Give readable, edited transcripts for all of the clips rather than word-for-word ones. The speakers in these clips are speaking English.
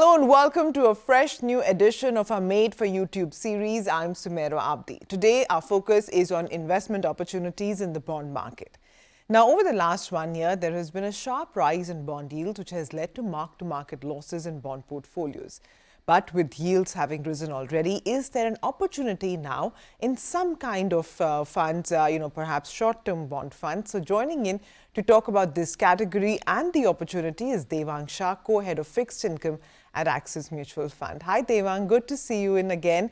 Hello and welcome to a fresh new edition of our Made for YouTube series. I'm Sumaira Abidi. Today, our focus is on investment opportunities in the bond market. Now, over the last 1 year, there has been a sharp rise in bond yields, which has led to mark-to-market losses in bond portfolios. But with yields having risen already, is there an opportunity now in some kind of funds, perhaps short-term bond funds? So joining in to talk about this category and the opportunity is Devang Shah, co-head of fixed income at Axis Mutual Fund. Hi, Devang. Good to see you in again.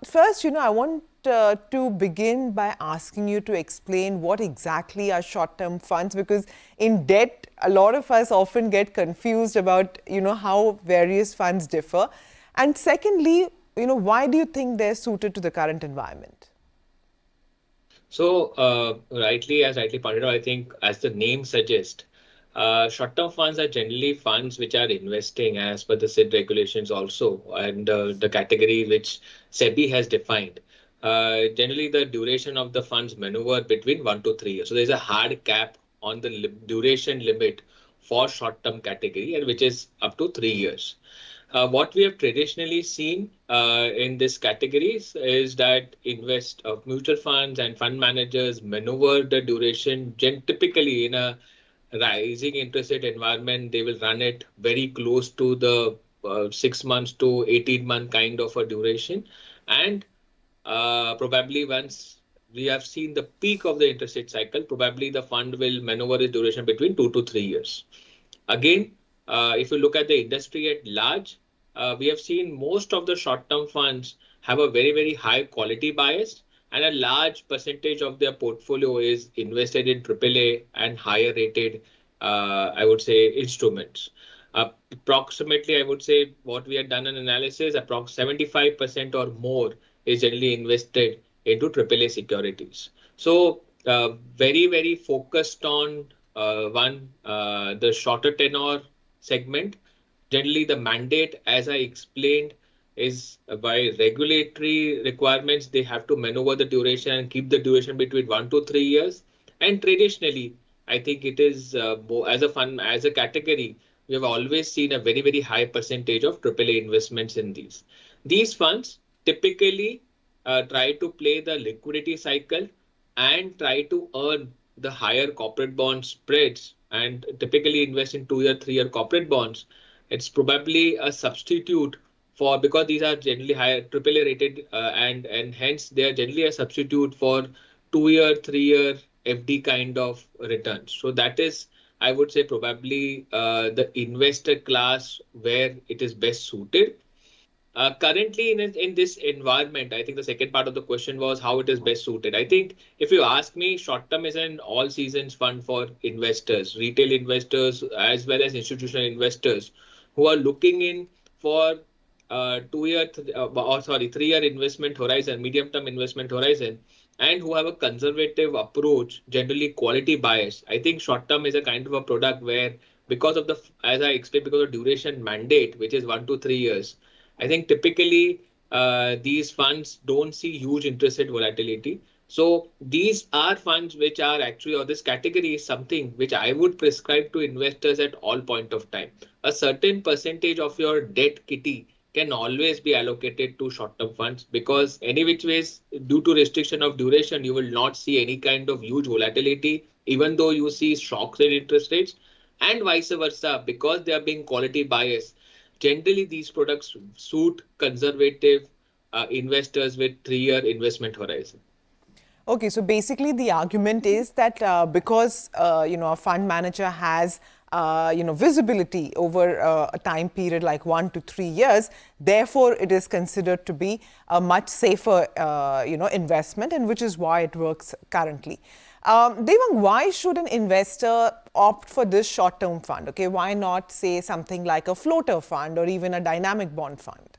First, I want to begin by asking you to explain what exactly are short-term funds, because in debt, a lot of us often get confused about, how various funds differ. And secondly, why do you think they're suited to the current environment? So, as rightly pointed out, I think as the name suggests, short-term funds are generally funds which are investing as per the SID regulations also, and the category which SEBI has defined. Generally, the duration of the funds maneuver between 1 to 3 years. So there's a hard cap on the duration limit for short-term category, and which is up to 3 years. What we have traditionally seen in this categories is that mutual funds and fund managers maneuver the duration typically in a rising interest rate environment. They will run it very close to the 6 months to 18-month kind of a duration. And probably once we have seen the peak of the interest rate cycle, probably the fund will maneuver its duration between 2 to 3 years. Again, if you look at the industry at large, we have seen most of the short-term funds have a very, very high quality bias, and a large percentage of their portfolio is invested in AAA and higher rated, I would say, instruments. Approximately, I would say what we have done an analysis, approximately 75% or more is generally invested into AAA securities. So very, very focused on the shorter tenor segment. Generally, the mandate, as I explained, is by regulatory requirements, they have to maneuver the duration and keep the duration between 1 to 3 years. And traditionally, I think it is as a fund, as a category, we have always seen a very, very high percentage of AAA investments in these. These funds typically try to play the liquidity cycle and try to earn the higher corporate bond spreads and typically invest in 2 year, 3 year corporate bonds. It's probably a substitute for, because these are generally higher AAA rated and hence they are generally a substitute for 2 year, 3 year FD kind of returns. So that is, I would say, probably the investor class where it is best suited. Currently, in this environment, I think the second part of the question was how it is best suited. I think if you ask me, short term is an all seasons fund for investors, retail investors, as well as institutional investors who are looking in for 3 year investment horizon, medium term investment horizon, and who have a conservative approach, generally quality bias. I think short term is a kind of a product where, because of the, as I explained, because of duration mandate, which is 1 to 3 years, I think typically these funds don't see huge interest rate volatility. So these are funds which are actually, or this category is something which I would prescribe to investors at all point of time. A certain percentage of your debt kitty can always be allocated to short-term funds, because any which ways, due to restriction of duration, you will not see any kind of huge volatility, even though you see shocks in interest rates, and vice versa, because they are being quality biased. Generally, these products suit conservative investors with 3 year investment horizon. Okay, so basically the argument is that because a fund manager has visibility over a time period like 1 to 3 years, therefore it is considered to be a much safer investment, and which is why it works currently. Devang, why should an investor opt for this short-term fund? Okay, why not say something like a floater fund or even a dynamic bond fund?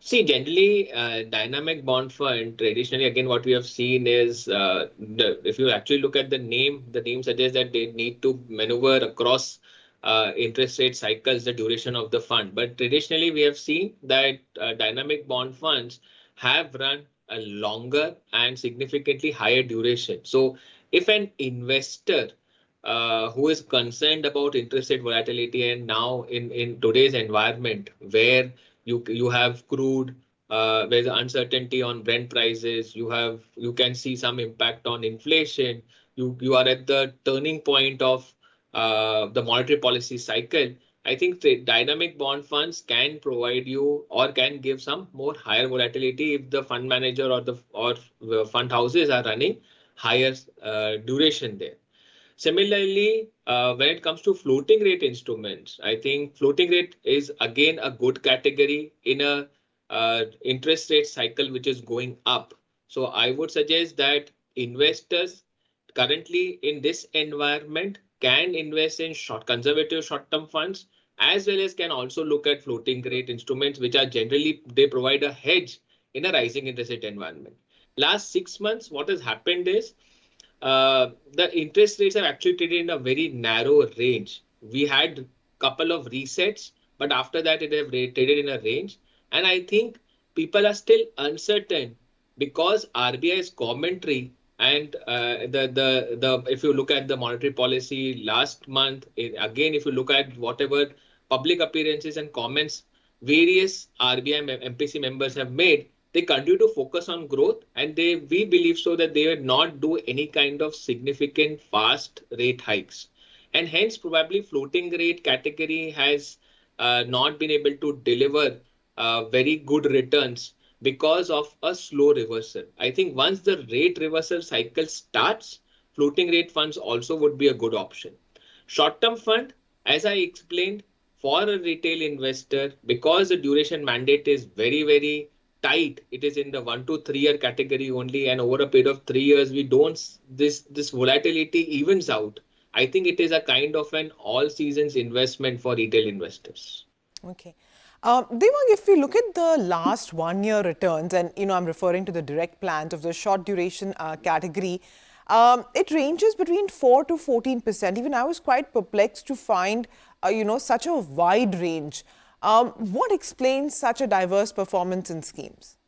See, generally, dynamic bond fund, traditionally, again, what we have seen is, if you actually look at the name suggests that they need to maneuver across interest rate cycles, the duration of the fund. But traditionally, we have seen that dynamic bond funds have run a longer and significantly higher duration. So if an investor who is concerned about interest rate volatility, and now in today's environment where you have crude, there's uncertainty on Brent prices, you can see some impact on inflation. You are at the turning point of the monetary policy cycle. I think the dynamic bond funds can provide you or can give some more higher volatility if the fund manager or the fund houses are running higher duration there. Similarly, when it comes to floating rate instruments, I think floating rate is again a good category in a interest rate cycle which is going up. So I would suggest that investors currently in this environment can invest in conservative short-term funds, as well as can also look at floating rate instruments, which are generally they provide a hedge in a rising interest rate environment. Last 6 months, what has happened is the interest rates have actually traded in a very narrow range. We had couple of resets, but after that it have traded in a range. And I think people are still uncertain because RBI's commentary and the if you look at the monetary policy last month, again if you look at whatever public appearances and comments various RBI MPC members have made, they continue to focus on growth, and we believe so that they will not do any kind of significant fast rate hikes, and hence probably floating rate category has not been able to deliver very good returns because of a slow reversal. I think once the rate reversal cycle starts, floating rate funds also would be a good option. Short-term fund, as I explained, for a retail investor, because the duration mandate is very tight, it is in the 1 to 3 year category only, and over a period of 3 years, we don't this volatility evens out. I think it is a kind of an all seasons investment for retail investors. Okay. Devang, if we look at the last 1 year returns, and I'm referring to the direct plans of the short duration category, it ranges between 4 to 14%. Even I was quite perplexed to find, such a wide range. What explains such a diverse performance in schemes?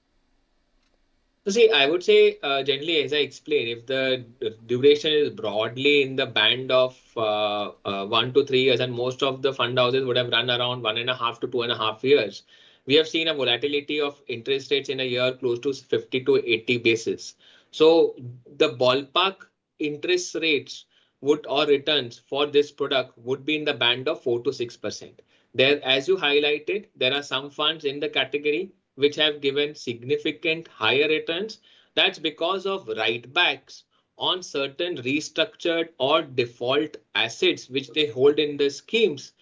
So see, I would say generally, as I explained, if the duration is broadly in the band of 1 to 3 years, and most of the fund houses would have run around 1.5 to 2.5 years, we have seen a volatility of interest rates in a year close to 50 to 80 basis. So the ballpark interest rates would or returns for this product would be in the band of 4 to 6%. There, as you highlighted, there are some funds in the category which have given significant higher returns. That's because of write-backs on certain restructured or default assets which they hold in the schemes,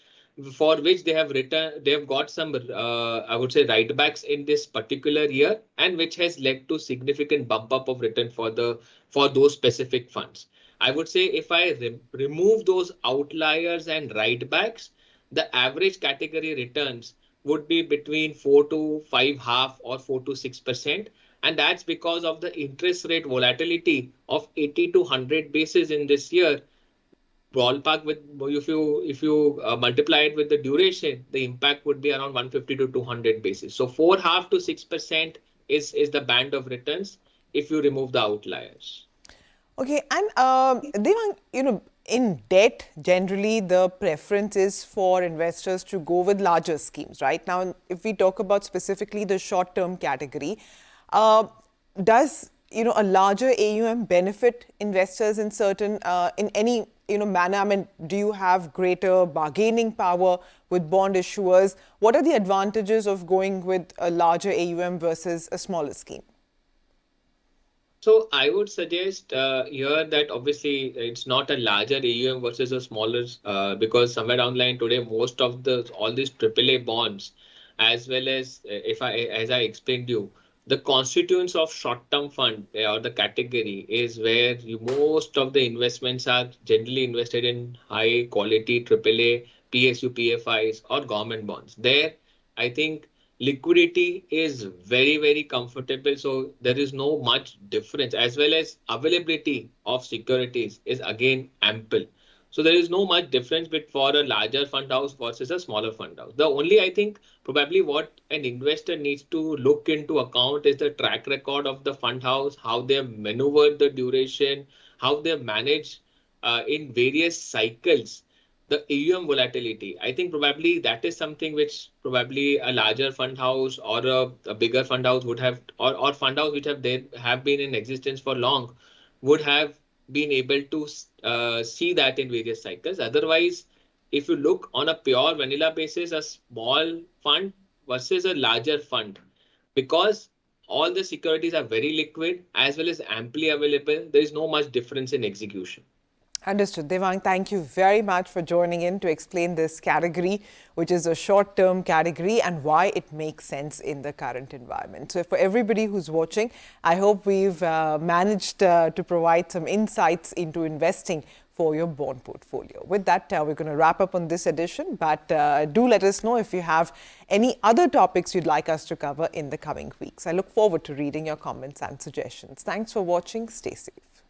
for which they have got some, I would say, write-backs in this particular year, and which has led to significant bump up of return for those specific funds. I would say if I remove those outliers and write-backs, the average category returns would be between 4 to 5.5 or 4 to 6%. And that's because of the interest rate volatility of 80 to 100 basis in this year. Ballpark with if you multiply it with the duration, the impact would be around 150 to 200 basis. So 4.5 to 6% is the band of returns if you remove the outliers. Okay, and Devang, in debt, generally the preference is for investors to go with larger schemes, right? Now, if we talk about specifically the short-term category, does a larger AUM benefit investors in certain in any manner? I mean, do you have greater bargaining power with bond issuers? What are the advantages of going with a larger AUM versus a smaller scheme? So I would suggest here that obviously it's not a larger AUM versus a smaller, because somewhere down the line today, most of all these AAA bonds, as well as as I explained to you, the constituents of short-term fund or the category is where most of the investments are generally invested in high quality AAA, PSU, PFIs or government bonds. There, I think liquidity is very comfortable, so there is no much difference, as well as availability of securities is again ample. So there is no much difference for a larger fund house versus a smaller fund house. The only, I think, probably what an investor needs to look into account is the track record of the fund house, how they have maneuvered the duration, how they manage in various cycles, the AUM volatility, I think probably that is something which probably a larger fund house or a bigger fund house would have, or fund house which have been in existence for long, would have been able to see that in various cycles. Otherwise, if you look on a pure vanilla basis, a small fund versus a larger fund, because all the securities are very liquid as well as amply available, there is no much difference in execution. Understood. Devang, thank you very much for joining in to explain this category, which is a short-term category, and why it makes sense in the current environment. So for everybody who's watching, I hope we've managed to provide some insights into investing for your bond portfolio. With that, we're going to wrap up on this edition, but do let us know if you have any other topics you'd like us to cover in the coming weeks. I look forward to reading your comments and suggestions. Thanks for watching. Stay safe.